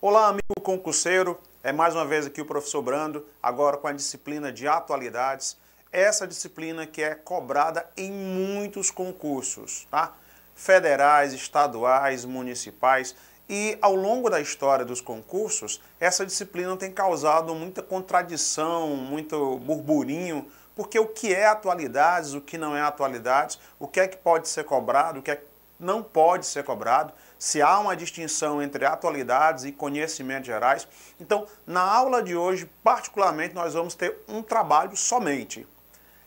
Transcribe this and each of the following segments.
Olá, amigo concurseiro. É mais uma vez aqui o professor Brando, agora com a disciplina de atualidades. Essa disciplina que é cobrada em muitos concursos, tá? Federais, estaduais, municipais. E ao longo da história dos concursos, essa disciplina tem causado muita contradição, muito burburinho, porque o que é atualidades, o que não é atualidades, o que é que pode ser cobrado, o que é que não pode ser cobrado, se há uma distinção entre atualidades e conhecimentos gerais. Então, na aula de hoje, particularmente, nós vamos ter um trabalho somente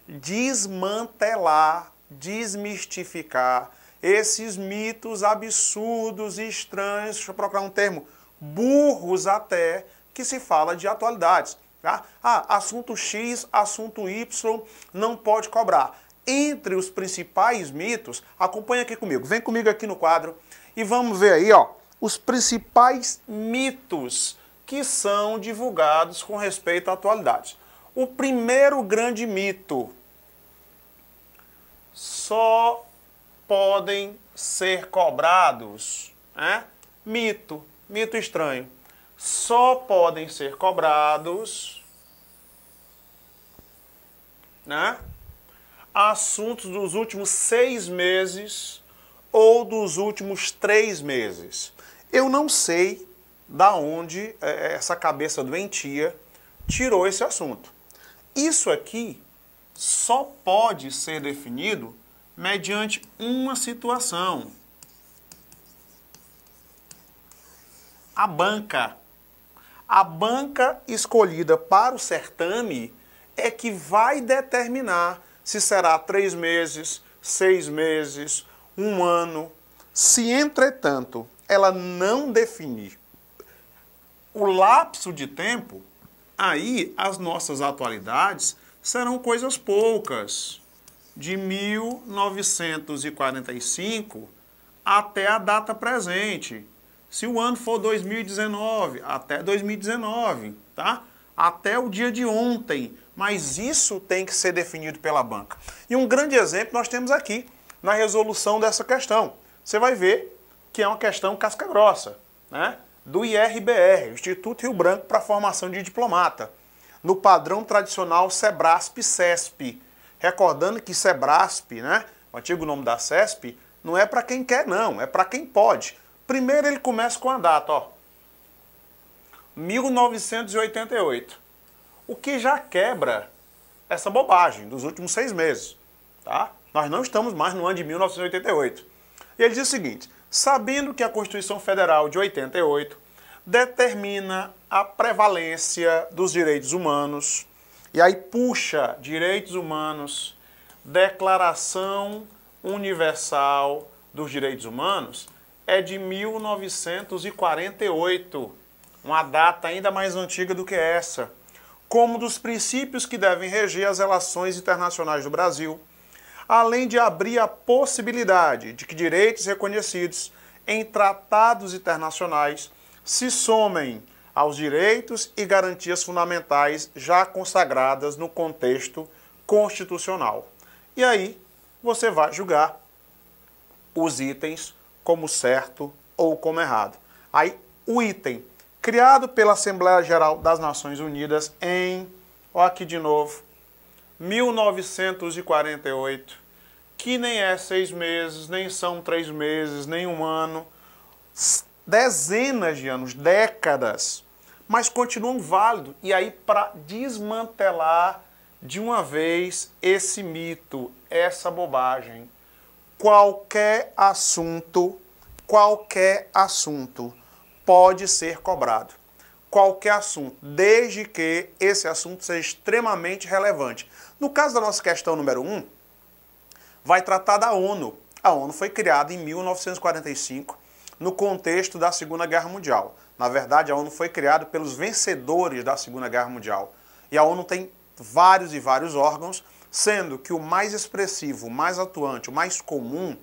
desmantelar, desmistificar esses mitos absurdos e estranhos, deixa eu procurar um termo, burros até, que se fala de atualidades. Tá? Assunto X, assunto Y, não pode cobrar. Entre os principais mitos, acompanha aqui comigo, vem comigo aqui no quadro e vamos ver aí, ó, os principais mitos que são divulgados com respeito à atualidade. O primeiro grande mito: só podem ser cobrados, né? Mito estranho. Só podem ser cobrados, né, assuntos dos últimos 6 meses ou dos últimos 3 meses. Eu não sei da onde essa cabeça doentia tirou esse assunto. Isso aqui só pode ser definido mediante uma situação. A banca. A banca escolhida para o certame é que vai determinar se será 3 meses, 6 meses, 1 ano. Se, entretanto, ela não definir o lapso de tempo, aí as nossas atualidades serão coisas poucas, de 1945 até a data presente. Se o ano for 2019, até 2019, tá? Até o dia de ontem. Mas isso tem que ser definido pela banca. E um grande exemplo nós temos aqui, na resolução dessa questão. Você vai ver que é uma questão casca-grossa, né? Do IRBR, Instituto Rio Branco para a Formação de Diplomata, no padrão tradicional SEBRASP-CESP. Recordando que SEBRASP, né, o antigo nome da CESP, não é para quem quer não, é para quem pode. Primeiro ele começa com a data, ó, 1988, o que já quebra essa bobagem dos últimos 6 meses, tá? Nós não estamos mais no ano de 1988. E ele diz o seguinte: sabendo que a Constituição Federal de 88 determina a prevalência dos direitos humanos, e aí puxa direitos humanos, Declaração Universal dos Direitos Humanos, é de 1948, uma data ainda mais antiga do que essa, como dos princípios que devem reger as relações internacionais do Brasil, além de abrir a possibilidade de que direitos reconhecidos em tratados internacionais se somem aos direitos e garantias fundamentais já consagradas no contexto constitucional. E aí você vai julgar os itens como certo ou como errado. Aí o item criado pela Assembleia Geral das Nações Unidas em, ó aqui de novo, 1948, que nem é 6 meses, nem são 3 meses, nem 1 ano, dezenas de anos, décadas, mas continuam válidos. E aí, para desmantelar de uma vez esse mito, essa bobagem, qualquer assunto pode ser cobrado. Qualquer assunto, desde que esse assunto seja extremamente relevante. No caso da nossa questão número 1, vai tratar da ONU. A ONU foi criada em 1945, no contexto da Segunda Guerra Mundial. Na verdade, a ONU foi criada pelos vencedores da Segunda Guerra Mundial. E a ONU tem vários e vários órgãos, sendo que o mais expressivo, o mais atuante, o mais comum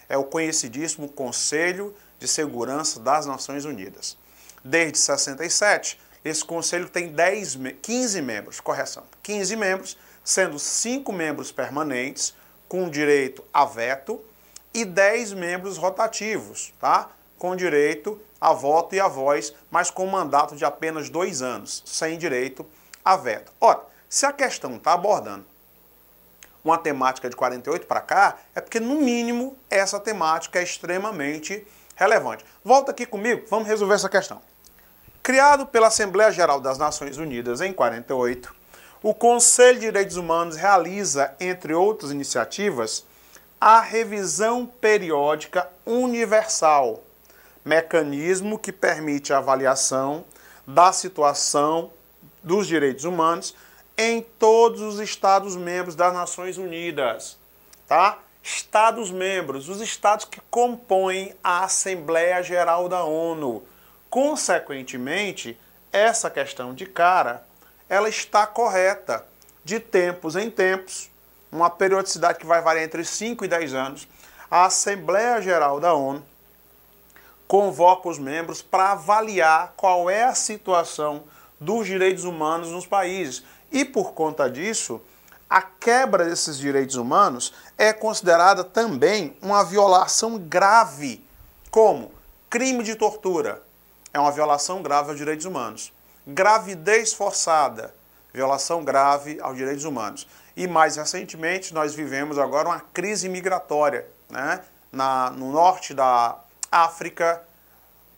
é o conhecidíssimo Conselho de Segurança das Nações Unidas. Desde 67, esse conselho tem 15 membros, 15 membros, sendo 5 membros permanentes, com direito a veto, e 10 membros rotativos, tá? com direito a voto e a voz, mas com mandato de apenas 2 anos, sem direito a veto. Ora, se a questão está abordando uma temática de 48 para cá, é porque, no mínimo, essa temática é extremamente relevante. Volta aqui comigo, vamos resolver essa questão. Criado pela Assembleia Geral das Nações Unidas em 48, o Conselho de Direitos Humanos realiza, entre outras iniciativas, a revisão periódica universal, mecanismo que permite a avaliação da situação dos direitos humanos em todos os Estados-membros das Nações Unidas, tá? Estados-membros, os estados que compõem a Assembleia Geral da ONU. Consequentemente, essa questão de cara, ela está correta. De tempos em tempos, uma periodicidade que vai variar entre 5 e 10 anos, a Assembleia Geral da ONU convoca os membros para avaliar qual é a situação dos direitos humanos nos países. E por conta disso, a quebra desses direitos humanos é considerada também uma violação grave, como crime de tortura, é uma violação grave aos direitos humanos. Gravidez forçada, violação grave aos direitos humanos. E mais recentemente, nós vivemos agora uma crise migratória, né? No norte da África,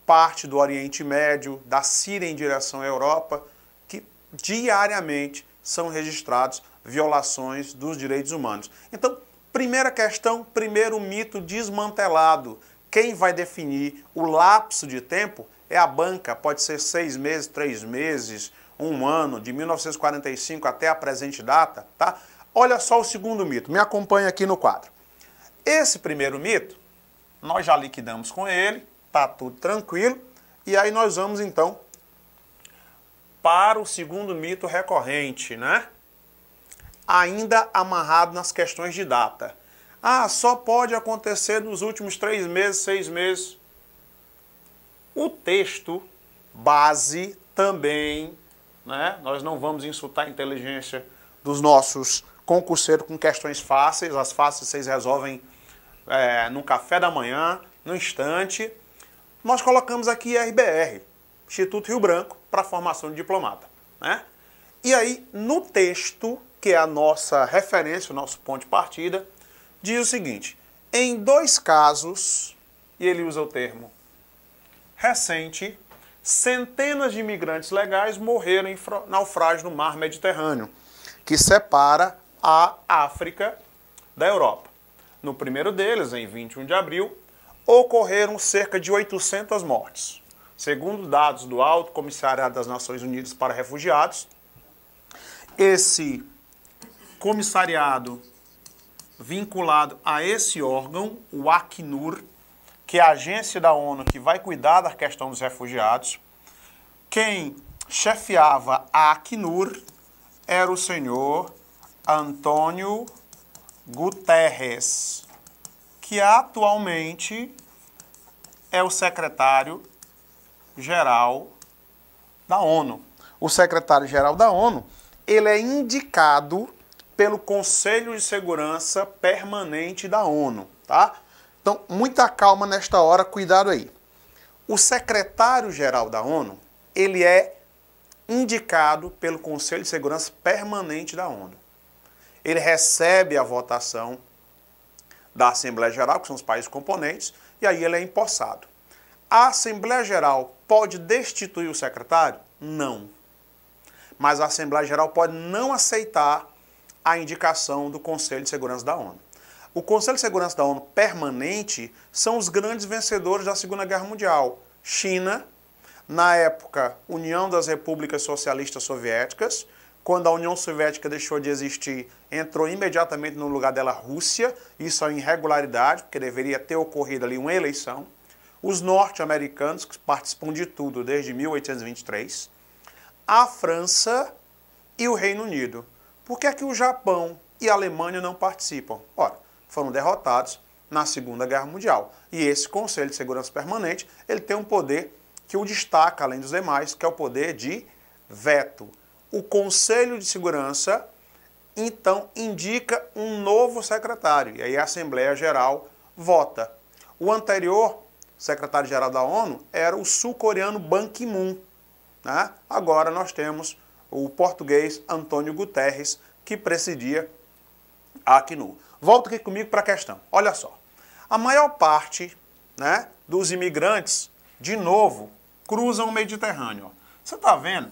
parte do Oriente Médio, da Síria em direção à Europa, que diariamente são registrados violações dos direitos humanos. Então, primeira questão, primeiro mito desmantelado. Quem vai definir o lapso de tempo é a banca, pode ser 6 meses, 3 meses, 1 ano, de 1945 até a presente data, tá? Olha só o segundo mito, me acompanha aqui no quadro. Esse primeiro mito, nós já liquidamos com ele, tá tudo tranquilo, e aí nós vamos então para o segundo mito recorrente, né? Ainda amarrado nas questões de data. Ah, só pode acontecer nos últimos 3 meses, 6 meses. O texto base também, né? Nós não vamos insultar a inteligência dos nossos concurseiros com questões fáceis. As fáceis vocês resolvem no café da manhã, no instante. Nós colocamos aqui IRBR, Instituto Rio Branco, para formação de diplomata, né? E aí, no texto, que é a nossa referência, o nosso ponto de partida, diz o seguinte: em 2 casos, e ele usa o termo recente, centenas de imigrantes legais morreram em naufrágio no mar Mediterrâneo, que separa a África da Europa. No primeiro deles, em 21 de abril, ocorreram cerca de 800 mortes. Segundo dados do Alto Comissariado das Nações Unidas para Refugiados, esse comissariado vinculado a esse órgão, o Acnur, que é a agência da ONU que vai cuidar da questão dos refugiados, quem chefiava a Acnur era o senhor Antônio Guterres, que atualmente é o secretário-geral da ONU. O secretário-geral da ONU, ele é indicado pelo Conselho de Segurança Permanente da ONU, tá? Então, muita calma nesta hora, cuidado aí. O secretário-geral da ONU, ele é indicado pelo Conselho de Segurança Permanente da ONU. Ele recebe a votação da Assembleia Geral, que são os países componentes, e aí ele é empossado. A Assembleia Geral pode destituir o secretário? Não. Mas a Assembleia Geral pode não aceitar a indicação do Conselho de Segurança da ONU. O Conselho de Segurança da ONU permanente são os grandes vencedores da Segunda Guerra Mundial. China, na época, União das Repúblicas Socialistas Soviéticas. Quando a União Soviética deixou de existir, entrou imediatamente no lugar dela a Rússia. Isso é uma irregularidade, porque deveria ter ocorrido ali uma eleição. Os norte-americanos, que participam de tudo desde 1823. A França e o Reino Unido. Por que é que o Japão e a Alemanha não participam? Ora, foram derrotados na Segunda Guerra Mundial. E esse Conselho de Segurança Permanente, ele tem um poder que o destaca, além dos demais, que é o poder de veto. O Conselho de Segurança, então, indica um novo secretário. E aí a Assembleia Geral vota. O anterior secretário-geral da ONU era o sul-coreano Ban Ki-moon, né? Agora nós temos o português Antônio Guterres, que presidia a Acnur. Volta aqui comigo para a questão. Olha só. A maior parte, né, dos imigrantes, de novo, cruzam o Mediterrâneo. Você está vendo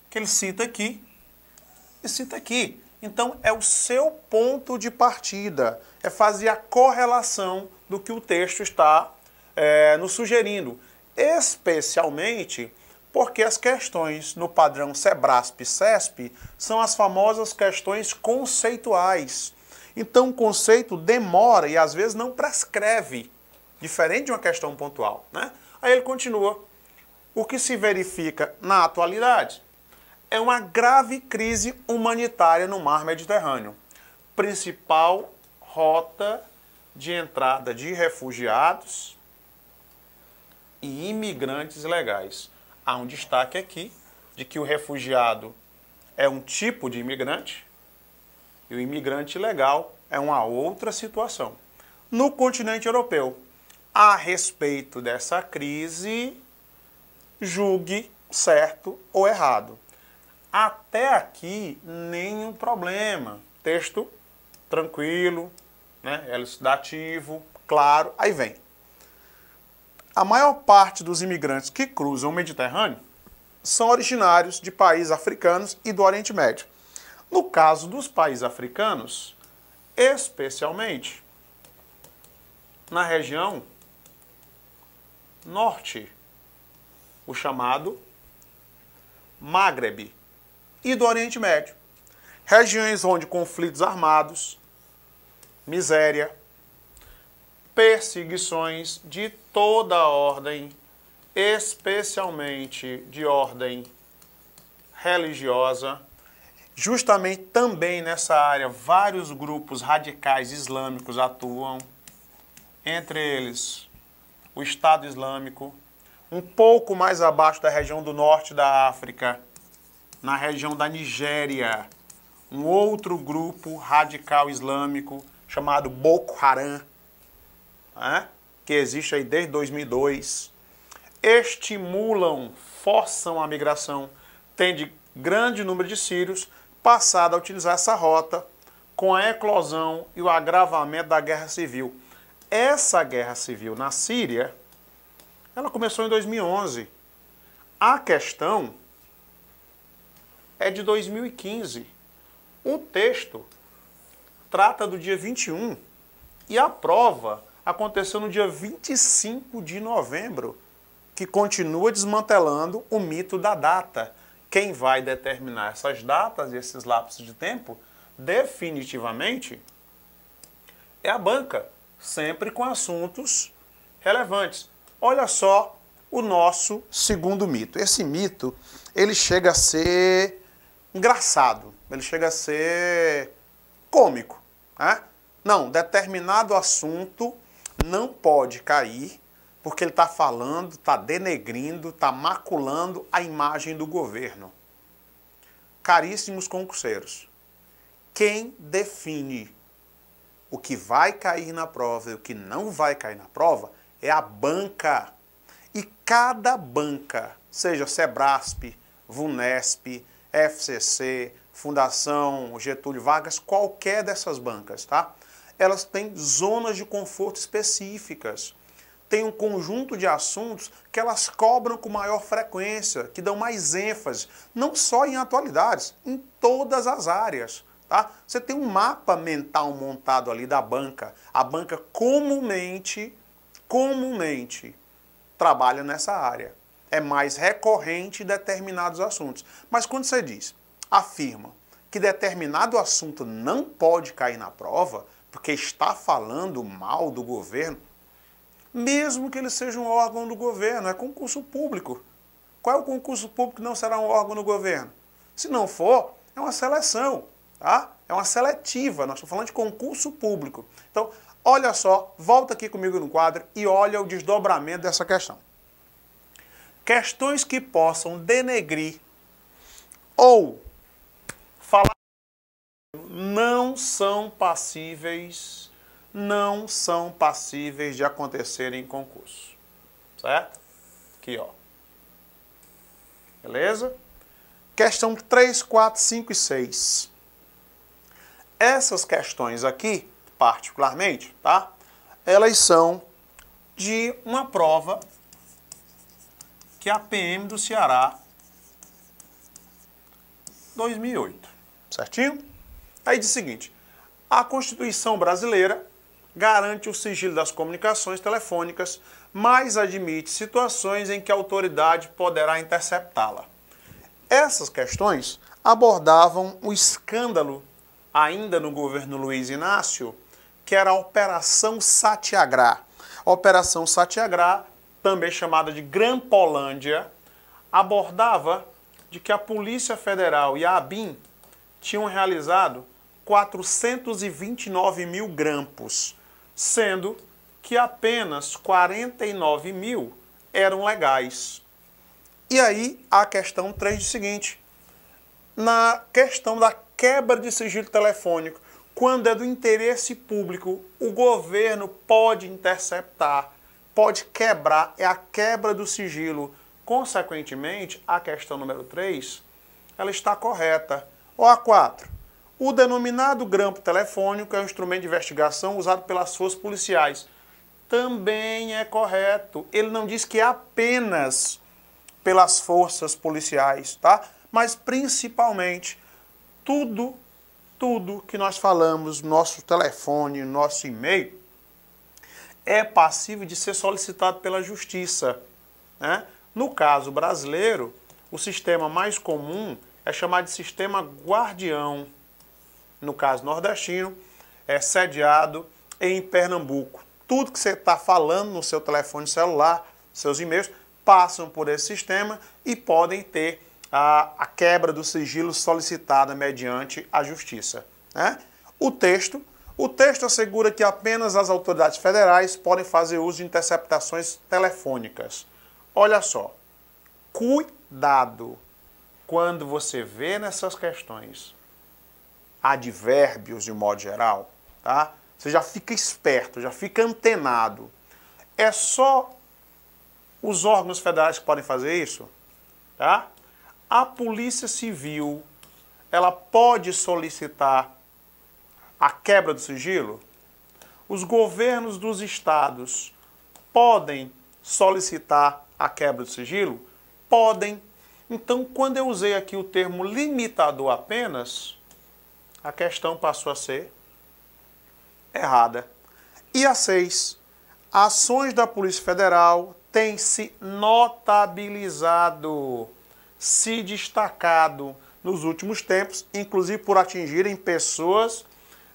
que ele cita aqui e cita aqui. Então, é o seu ponto de partida. É fazer a correlação do que o texto está nos sugerindo. Especialmente porque as questões no padrão SEBRASP-CESP são as famosas questões conceituais. Então, o conceito demora e, às vezes, não prescreve, diferente de uma questão pontual, né? Aí ele continua. O que se verifica na atualidade é uma grave crise humanitária no mar Mediterrâneo. Principal rota de entrada de refugiados e imigrantes ilegais. Há um destaque aqui de que o refugiado é um tipo de imigrante e o imigrante ilegal é uma outra situação. No continente europeu, a respeito dessa crise, julgue certo ou errado. Até aqui, nenhum problema. Texto tranquilo, né? Elucidativo, claro. Aí vem. A maior parte dos imigrantes que cruzam o Mediterrâneo são originários de países africanos e do Oriente Médio. No caso dos países africanos, especialmente na região norte, o chamado Maghreb, e do Oriente Médio. Regiões onde conflitos armados, miséria, perseguições de toda a ordem, especialmente de ordem religiosa. Justamente também nessa área, vários grupos radicais islâmicos atuam, entre eles o Estado Islâmico, um pouco mais abaixo da região do norte da África, na região da Nigéria, um outro grupo radical islâmico chamado Boko Haram, né, que existe aí desde 2002, estimulam, forçam a migração, tende grande número de sírios passado a utilizar essa rota com a eclosão e o agravamento da guerra civil. Essa guerra civil na Síria, ela começou em 2011. A questão é de 2015. O texto trata do dia 21 e a prova aconteceu no dia 25 de novembro, que continua desmantelando o mito da data. Quem vai determinar essas datas e esses lapsos de tempo, definitivamente, é a banca, sempre com assuntos relevantes. Olha só o nosso segundo mito. Esse mito, ele chega a ser engraçado, ele chega a ser cômico, né? Não, determinado assunto não pode cair porque ele está falando, está denegrindo, está maculando a imagem do governo. Caríssimos concurseiros, quem define o que vai cair na prova e o que não vai cair na prova é a banca. E cada banca, seja SEBRASP, VUNESP, FCC, Fundação Getúlio Vargas, qualquer dessas bancas, tá? Elas têm zonas de conforto específicas. Tem um conjunto de assuntos que elas cobram com maior frequência, que dão mais ênfase, não só em atualidades, em todas as áreas. Tá? Você tem um mapa mental montado ali da banca. A banca comumente trabalha nessa área. É mais recorrente em determinados assuntos. Mas quando você diz, afirma que determinado assunto não pode cair na prova, porque está falando mal do governo, mesmo que ele seja um órgão do governo, é concurso público. Qual é o concurso público que não será um órgão do governo? Se não for, é uma seleção, tá? É uma seletiva, nós estamos falando de concurso público. Então, olha só, volta aqui comigo no quadro e olha o desdobramento dessa questão. Questões que possam denegrir ou falar não são passíveis de acontecerem em concurso. certo? Aqui, ó. Beleza? Questão 3, 4, 5 e 6. Essas questões aqui, particularmente, tá? Elas são de uma prova que a PM do Ceará 2008, certinho? Aí diz o seguinte: a Constituição brasileira garante o sigilo das comunicações telefônicas, mas admite situações em que a autoridade poderá interceptá-la. Essas questões abordavam o escândalo, ainda no governo Luiz Inácio, que era a Operação Satyagrah. A Operação Satyagrah, também chamada de Grampolândia, abordava de que a Polícia Federal e a ABIN tinham realizado 429 mil grampos, sendo que apenas 49 mil eram legais. E aí a questão 3 diz o seguinte: na questão da quebra de sigilo telefônico, quando é do interesse público, o governo pode interceptar, pode quebrar, é a quebra do sigilo. Consequentemente, a questão número 3, ela está correta. Ou a 4, o denominado grampo telefônico é um instrumento de investigação usado pelas forças policiais. Também é correto. Ele não diz que é apenas pelas forças policiais, tá? Mas principalmente tudo que nós falamos, nosso telefone, nosso e-mail, é passível de ser solicitado pela justiça, né? No caso brasileiro, o sistema mais comum é chamado de sistema guardião. No caso nordestino, é sediado em Pernambuco. Tudo que você está falando no seu telefone celular, seus e-mails, passam por esse sistema e podem ter a quebra do sigilo solicitada mediante a justiça, né? O texto assegura que apenas as autoridades federais podem fazer uso de interceptações telefônicas. Olha só, cuidado quando você vê nessas questões advérbios de modo geral, tá? Você já fica esperto, já fica antenado. É só os órgãos federais que podem fazer isso, tá? A Polícia Civil, ela pode solicitar a quebra do sigilo? Os governos dos estados podem solicitar a quebra do sigilo? Podem. Então, quando eu usei aqui o termo limitador apenas, a questão passou a ser errada. E a 6. Ações da Polícia Federal têm se notabilizado, se destacado nos últimos tempos, inclusive por atingirem pessoas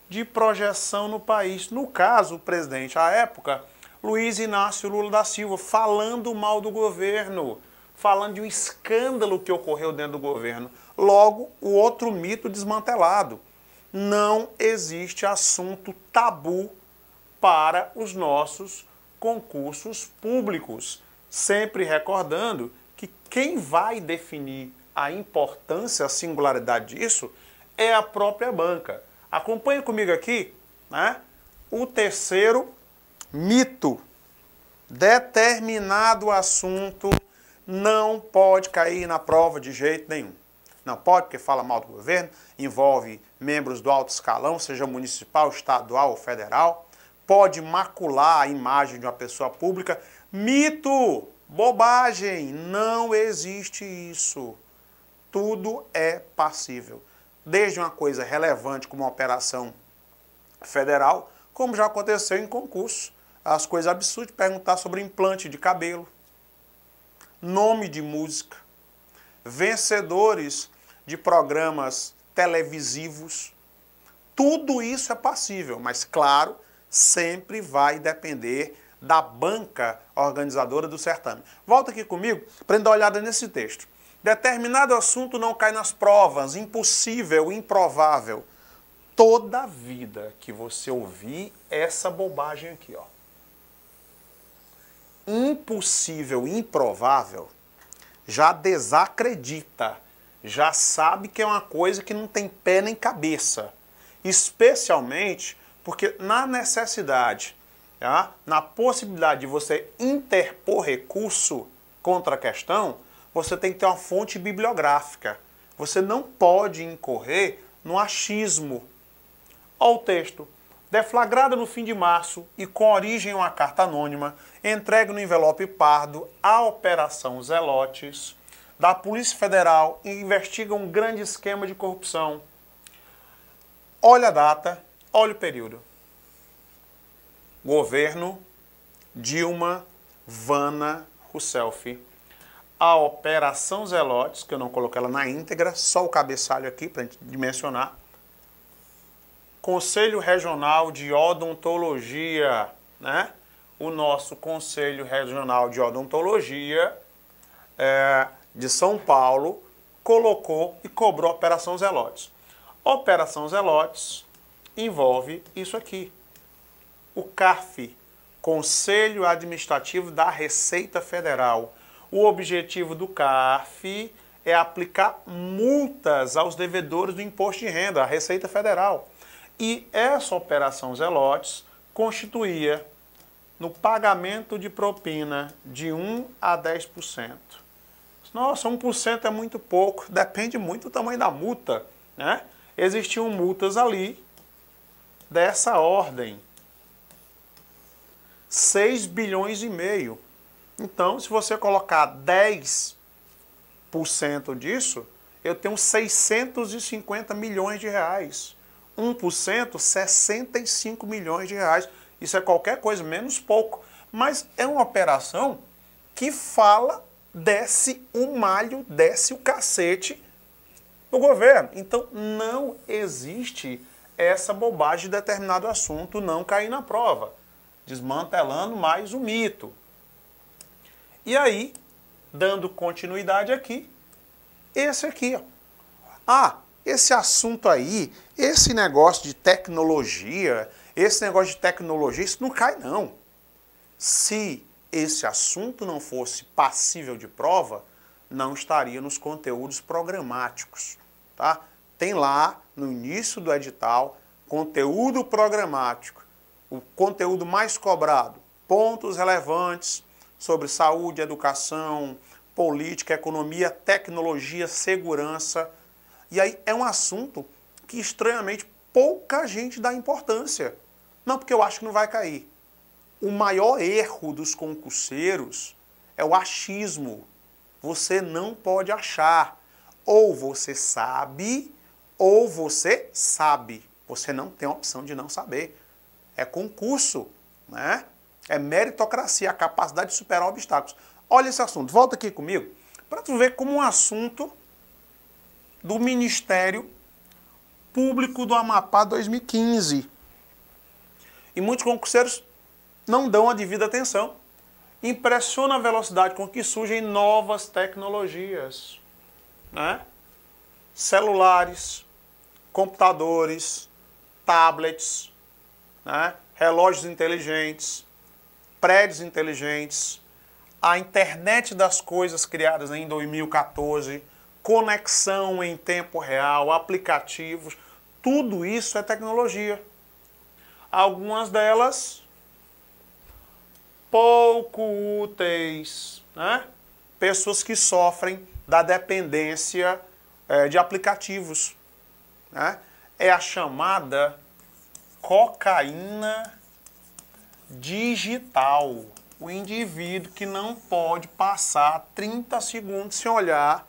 de projeção no país. No caso, o presidente, à época, Luiz Inácio Lula da Silva, falando mal do governo, falando de um escândalo que ocorreu dentro do governo. Logo, o outro mito desmantelado. Não existe assunto tabu para os nossos concursos públicos. Sempre recordando que quem vai definir a importância, a singularidade disso, é a própria banca. Acompanhe comigo aqui, né? O terceiro mito. Determinado assunto não pode cair na prova de jeito nenhum. Não pode, porque fala mal do governo, envolve membros do alto escalão, seja municipal, estadual ou federal. Pode macular a imagem de uma pessoa pública. Mito! Bobagem! Não existe isso. Tudo é passível. Desde uma coisa relevante como uma operação federal, como já aconteceu em concurso. As coisas absurdas, perguntar sobre implante de cabelo, nome de música, vencedores de programas televisivos. Tudo isso é passível, mas claro, sempre vai depender da banca organizadora do certame. Volta aqui comigo para dar uma olhada nesse texto. Determinado assunto não cai nas provas, impossível, improvável. Toda vida que você ouvir essa bobagem aqui, ó. Impossível, improvável, já desacredita, já sabe que é uma coisa que não tem pé nem cabeça. Especialmente porque na necessidade tá? Na possibilidade de você interpor recurso contra a questão, você tem que ter uma fonte bibliográfica. Você não pode incorrer no achismo. Olha o texto. Deflagrada no fim de março e com origem em uma carta anônima, entregue no envelope pardo a Operação Zelotes da Polícia Federal e investiga um grande esquema de corrupção. Olha a data, olha o período. Governo Dilma Vana Rousseff. A Operação Zelotes, que eu não coloquei ela na íntegra, só o cabeçalho aqui para a gente dimensionar. Conselho Regional de Odontologia, né? O nosso Conselho Regional de Odontologia de São Paulo colocou e cobrou a Operação Zelotes. Operação Zelotes envolve isso aqui. O CARF, Conselho Administrativo da Receita Federal. O objetivo do CARF é aplicar multas aos devedores do imposto de renda, a Receita Federal. E essa Operação Zelotes constituía no pagamento de propina de 1 a 10%. Nossa, 1% é muito pouco, depende muito do tamanho da multa, né? Existiam multas ali dessa ordem. 6 bilhões e meio. Então, se você colocar 10% disso, eu tenho 650 milhões de reais. 1%, 65 milhões de reais. Isso é qualquer coisa, menos pouco. Mas é uma operação que fala, desce o malho, desce o cacete no governo. Então, não existe essa bobagem de determinado assunto não cair na prova. Desmantelando mais o mito. E aí, dando continuidade aqui, esse aqui, ó. Ah, esse assunto aí, esse negócio de tecnologia, isso não cai não. Se esse assunto não fosse passível de prova, não estaria nos conteúdos programáticos, tá? Tem lá, no início do edital, conteúdo programático, o conteúdo mais cobrado, pontos relevantes sobre saúde, educação, política, economia, tecnologia, segurança. E aí é um assunto que, estranhamente, pouca gente dá importância. Não, porque eu acho que não vai cair. O maior erro dos concurseiros é o achismo. Você não pode achar. Ou você sabe, ou você sabe. Você não tem a opção de não saber. É concurso, né? É meritocracia, a capacidade de superar obstáculos. Olha esse assunto, volta aqui comigo, para tu ver como um assunto do Ministério Público do Amapá 2015. E muitos concurseiros não dão a devida atenção. Impressiona a velocidade com que surgem novas tecnologias, né? Celulares, computadores, tablets, né? Relógios inteligentes, prédios inteligentes, a internet das coisas criadas em 2014, conexão em tempo real, aplicativos, tudo isso é tecnologia. Algumas delas pouco úteis, né? Pessoas que sofrem da dependência de aplicativos, né? É a chamada cocaína digital. O indivíduo que não pode passar 30 segundos sem olhar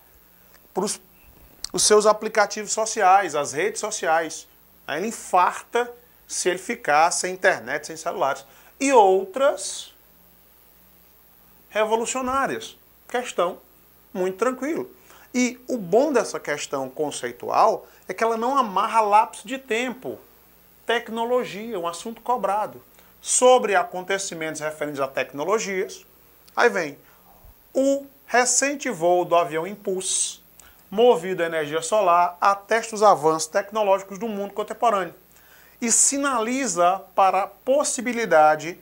para os seus aplicativos sociais, as redes sociais. Aí ele infarta se ele ficar sem internet, sem celulares. E outras revolucionárias. Questão muito tranquila. E o bom dessa questão conceitual é que ela não amarra lapso de tempo. Tecnologia, um assunto cobrado. Sobre acontecimentos referentes a tecnologias, aí vem o recente voo do avião Impulse, movido a energia solar, atesta os avanços tecnológicos do mundo contemporâneo e sinaliza para a possibilidade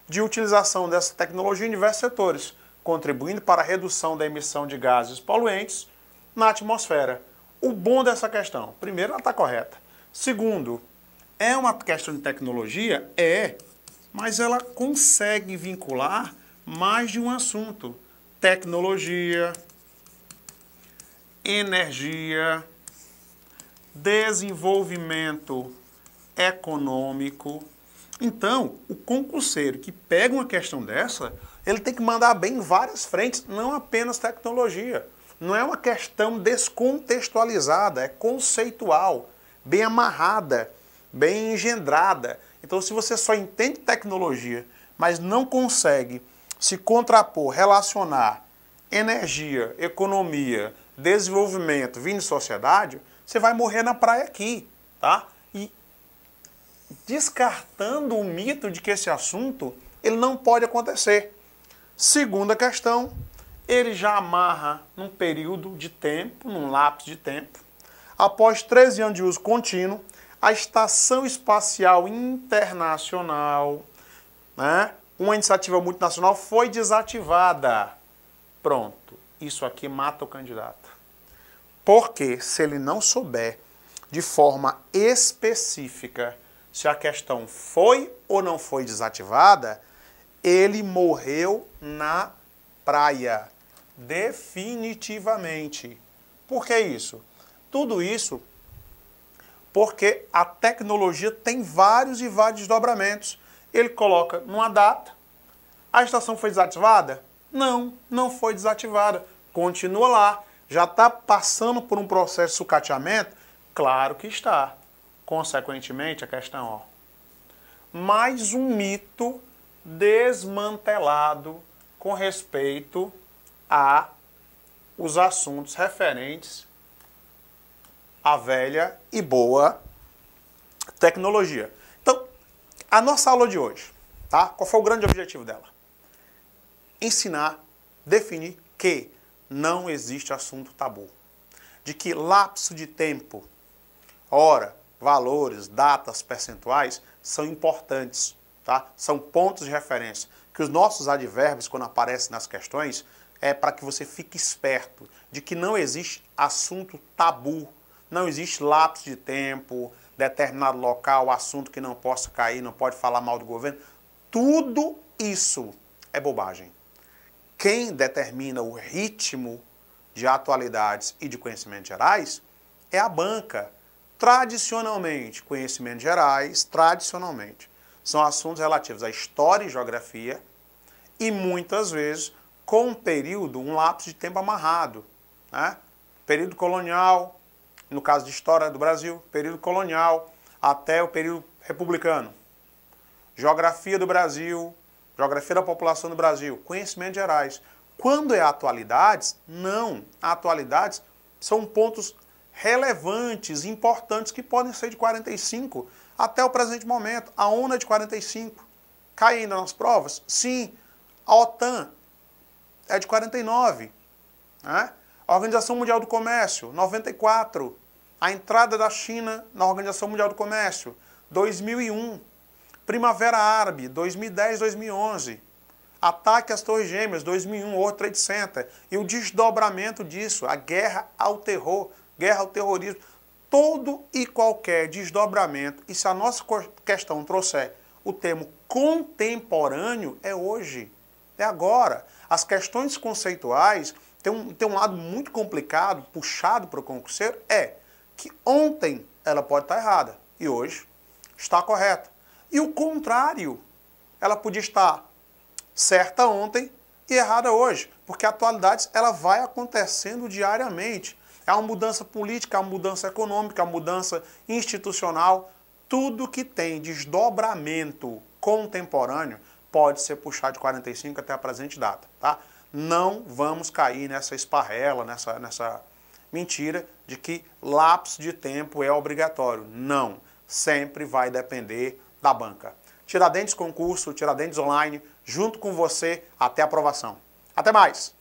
de utilização dessa tecnologia em diversos setores, contribuindo para a redução da emissão de gases poluentes na atmosfera. O bom dessa questão, primeiro, ela está correta. Segundo, é uma questão de tecnologia? É. mas ela consegue vincular mais de um assunto. Tecnologia, energia, desenvolvimento econômico. Então, o concurseiro que pega uma questão dessa, ele tem que mandar bem em várias frentes, não apenas tecnologia. Não é uma questão descontextualizada, é conceitual, bem amarrada, bem engendrada. Então, se você só entende tecnologia, mas não consegue se contrapor, relacionar energia, economia, desenvolvimento, vida e sociedade, você vai morrer na praia aqui, tá? E descartando o mito de que esse assunto ele não pode acontecer. Segunda questão, ele já amarra num período de tempo, num lapso de tempo. Após 13 anos de uso contínuo, a Estação Espacial Internacional, né, uma iniciativa multinacional, foi desativada. Pronto, isso aqui mata o candidato. Porque se ele não souber de forma específica se a questão foi ou não foi desativada, ele morreu na praia, definitivamente. Por que isso? Tudo isso porque a tecnologia tem vários e vários desdobramentos. Ele coloca numa data, a estação foi desativada? Não, não foi desativada. Continua lá. Já está passando por um processo de sucateamento? Claro que está. Consequentemente, a questão, ó, mais um mito desmantelado com respeito a os assuntos referentes à velha e boa tecnologia. Então, a nossa aula de hoje, tá? Qual foi o grande objetivo dela? Ensinar, definir que não existe assunto tabu. De que lapso de tempo, hora, valores, datas, percentuais são importantes, tá? São pontos de referência. Que os nossos advérbios, quando aparecem nas questões, é para que você fique esperto de que não existe assunto tabu, não existe lapso de tempo, determinado local, assunto que não possa cair, não pode falar mal do governo. Tudo isso é bobagem. Quem determina o ritmo de atualidades e de conhecimentos gerais é a banca. Tradicionalmente, conhecimentos gerais, tradicionalmente, são assuntos relativos à história e geografia e muitas vezes com um período, um lapso de tempo amarrado, né? Período colonial, no caso de história do Brasil, período colonial até o período republicano. Geografia do Brasil, geografia da população do Brasil, conhecimentos gerais. Quando é atualidades, não. Atualidades são pontos relevantes, importantes, que podem ser de 45 até o presente momento. A ONU é de 45. Cai ainda nas provas? Sim. A OTAN é de 49. Né? A Organização Mundial do Comércio, 94. A entrada da China na Organização Mundial do Comércio, 2001. Primavera Árabe, 2010, 2011. Ataque às Torres Gêmeas, 2001, World Trade Center. E o desdobramento disso, a guerra ao terror, guerra ao terrorismo. Todo e qualquer desdobramento, e se a nossa questão trouxer o termo contemporâneo, é hoje, é agora. As questões conceituais tem um lado muito complicado, puxado para o concurseiro, é que ontem ela pode estar errada e hoje está correta. E o contrário, ela podia estar certa ontem e errada hoje, porque a atualidade ela vai acontecendo diariamente. É uma mudança política, é uma mudança econômica, é uma mudança institucional. Tudo que tem desdobramento contemporâneo pode ser puxado de 45 até a presente data, tá? Não vamos cair nessa esparrela, nessa mentira de que lapso de tempo é obrigatório. Não, sempre vai depender da banca. Tiradentes Concurso, Tiradentes Online, junto com você até a aprovação. Até mais!